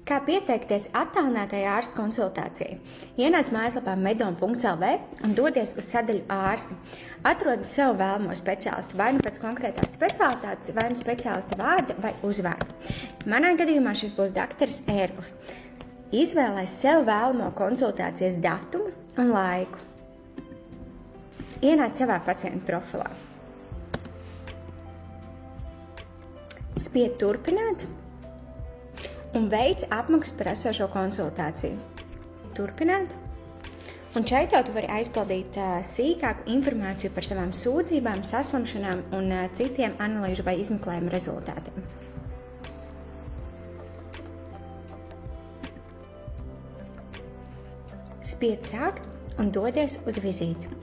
Kā pieteikties attālinātai ārsta konsultācijai? Ienāc mājaslapā medon.lv un dodies uz sadaļu ārsti. Atrodi sev vēlamo speciālistu, vai nu pēc konkrētās speciālitātes, vai nu speciālista vārda vai uzvārda. Manā gadījumā šis būs dakteris Ērglis. Izvēlēs sev vēlamo konsultācijas datumu un laiku. Ienāc savā pacienta profilā. Spied turpināt un veic apmaksu par esošo konsultāciju. Turpināt. Un šeit jau tu vari aizpildīt sīkāku informāciju par savām sūdzībām, saslimšanām un citiem analīžu vai izmeklējumu rezultātiem. Spied sākt un dodies uz vizīti.